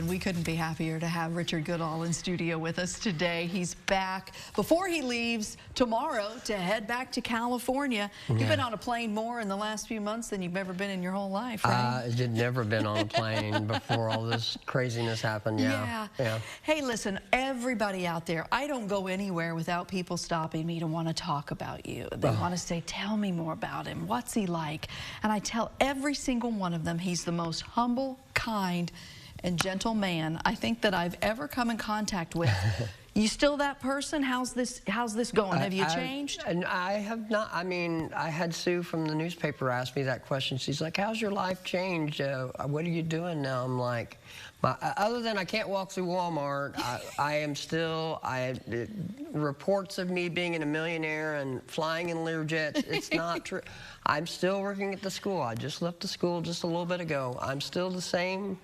and we couldn't be happier to have Richard Goodall in studio with us today. He's back before he leaves tomorrow to head back to California. Yeah. You've been on a plane more in the last few months than you've ever been in your whole life, right? I'd never been on a plane before all this craziness happened. Yeah. Hey, listen, everybody out there, I don't go anywhere without people stopping me to want to talk about you. They want to say, tell me more about him. What's he like? And I tell every single one of them he's the most humble, kind, and gentle man I think that I've ever come in contact with. You still that person? How's this going? Have you changed? I have not. I mean, I had Sue from the newspaper ask me that question. She's like, how's your life changed? What are you doing now? I'm like, other than I can't walk through Walmart, I am still, reports of me being a millionaire and flying in Learjets, it's not true. I'm still working at the school. I just left the school just a little bit ago. I'm still the same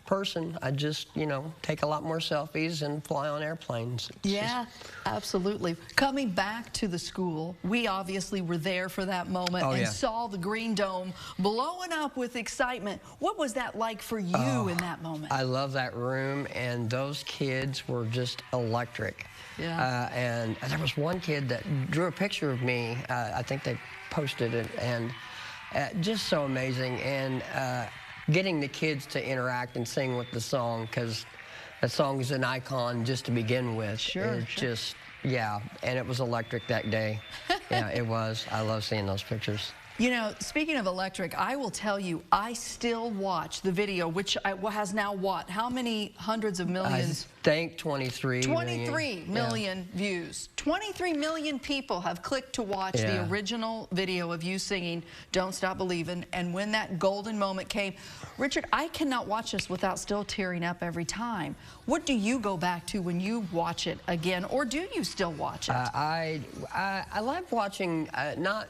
person. I just, you know, take a lot more selfies and fly on airplanes. Yeah, absolutely. Coming back to the school, we obviously were there for that moment and saw the Green Dome blowing up with excitement. What was that like for you in that moment? I love that room, and those kids were just electric. Yeah. And there was one kid that drew a picture of me. I think they posted it, and just so amazing. And getting the kids to interact and sing with the song, because that song is an icon just to begin with. It's just, yeah, and it was electric that day. Yeah, it was. I love seeing those pictures. You know, speaking of electric, I will tell you, I still watch the video, which has now what? How many hundreds of millions? I think 23 million views. 23 million people have clicked to watch the original video of you singing Don't Stop Believin'. And when that golden moment came, Richard, I cannot watch this without still tearing up every time. What do you go back to when you watch it again, or do you still watch it? I love watching, not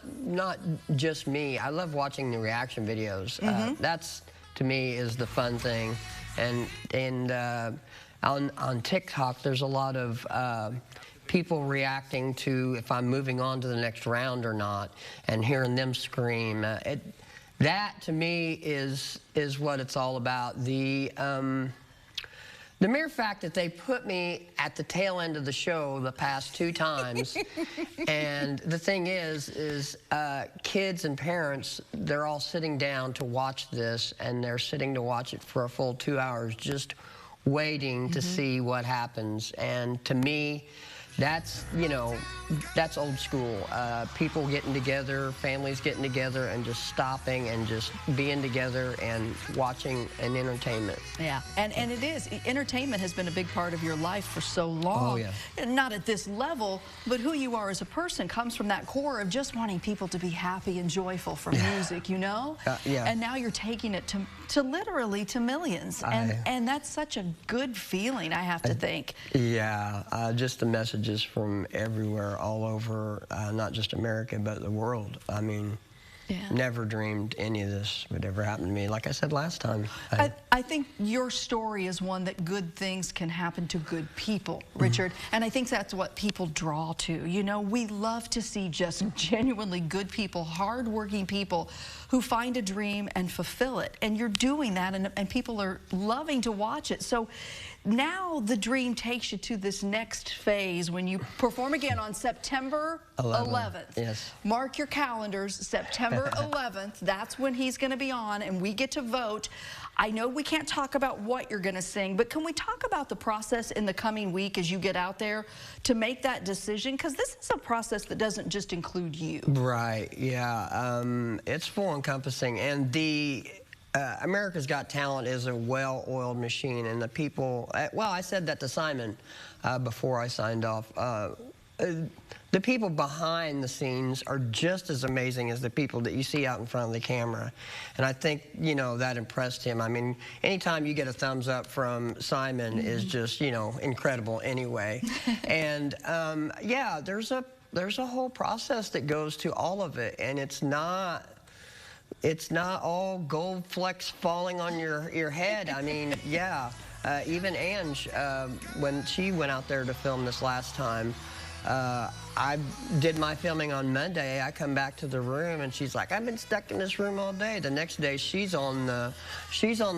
just me. I love watching the reaction videos. That's, to me, is the fun thing. And on TikTok, there's a lot of people reacting to if I'm moving on to the next round or not, and hearing them scream. That, to me, is what it's all about. The mere fact that they put me at the tail end of the show the past 2 times, and the thing is kids and parents, they're all sitting down to watch this, and they're sitting to watch it for a full 2 hours, just waiting to see what happens. And to me, that's, you know, that's old school. People getting together, families getting together, and just stopping and just being together and watching an entertainment. Yeah, and it is. Entertainment has been a big part of your life for so long. Oh, yeah. Not at this level, but who you are as a person comes from that core of just wanting people to be happy and joyful from music, you know? And now you're taking it to literally to millions. And that's such a good feeling, I have to think. Yeah, just the messages from everywhere, all over, not just America, but the world. I mean, never dreamed any of this would ever happen to me. Like I said last time. I think your story is one that good things can happen to good people, Richard. And I think that's what people draw to. You know, we love to see just genuinely good people, hardworking people who find a dream and fulfill it. And you're doing that, and people are loving to watch it. So now the dream takes you to this next phase when you perform again on September 11th. Yes. Mark your calendars, September 11th. That's when he's going to be on, and we get to vote. I know we can't talk about what you're going to sing, but can we talk about the process in the coming week as you get out there to make that decision? Because this is a process that doesn't just include you. Right, yeah. It's full-encompassing, and America's Got Talent is a well-oiled machine, and the people, well, I said that to Simon before I signed off. The people behind the scenes are just as amazing as the people that you see out in front of the camera. And I think, you know, that impressed him. I mean, anytime you get a thumbs up from Simon is just, you know, incredible anyway. And yeah, there's a whole process that goes to all of it, and it's not all gold flecks falling on your head. I mean, yeah, even Ange, when she went out there to film this last time, I did my filming on Monday. I come back to the room and she's like, I've been stuck in this room all day. The next day she's on the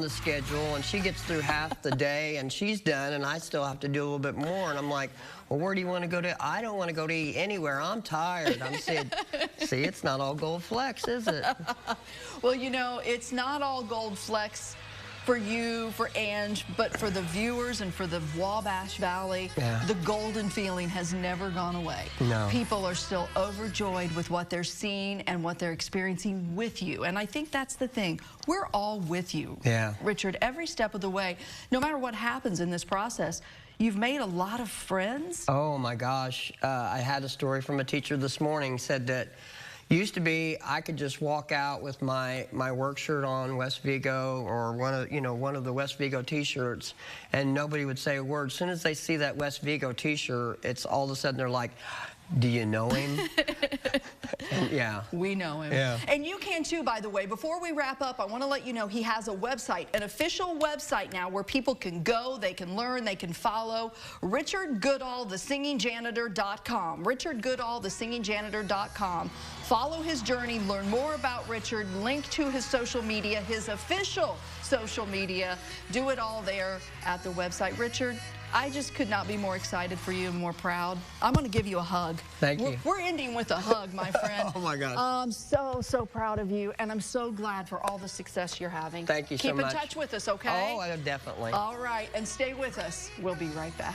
schedule and she gets through half the day and she's done and I still have to do a little bit more. And I'm like, well, where do you want to go to? I don't want to go to eat anywhere. I'm tired. I'm saying, see, it's not all gold flecks, is it? Well, you know, it's not all gold flecks for you, for Ange, but for the viewers and for the Wabash Valley, the golden feeling has never gone away. No. People are still overjoyed with what they're seeing and what they're experiencing with you. And I think that's the thing. We're all with you, Richard, every step of the way. No matter what happens in this process, you've made a lot of friends. Oh, my gosh. I had a story from a teacher this morning, said that used to be I could just walk out with my work shirt on, West Vigo, or one of the West Vigo T-shirts, and nobody would say a word. As soon as they see that West Vigo T-shirt, it's all of a sudden they're like, do you know him? And, yeah. We know him. Yeah. And you can too, by the way. Before we wrap up, I want to let you know he has a website, an official website now where people can go, they can learn, they can follow. Richard Goodall, thesingingjanitor.com. Richard Goodall, thesingingjanitor.com. Follow his journey, learn more about Richard, link to his social media, his official social media. Do it all there at the website. Richard, I just could not be more excited for you and more proud. I'm going to give you a hug. Thank you. We're ending with a hug, my friend. Oh, my God. I'm so proud of you, and I'm so glad for all the success you're having. Thank you so much. Keep in touch with us, okay? Oh, definitely. All right, and stay with us. We'll be right back.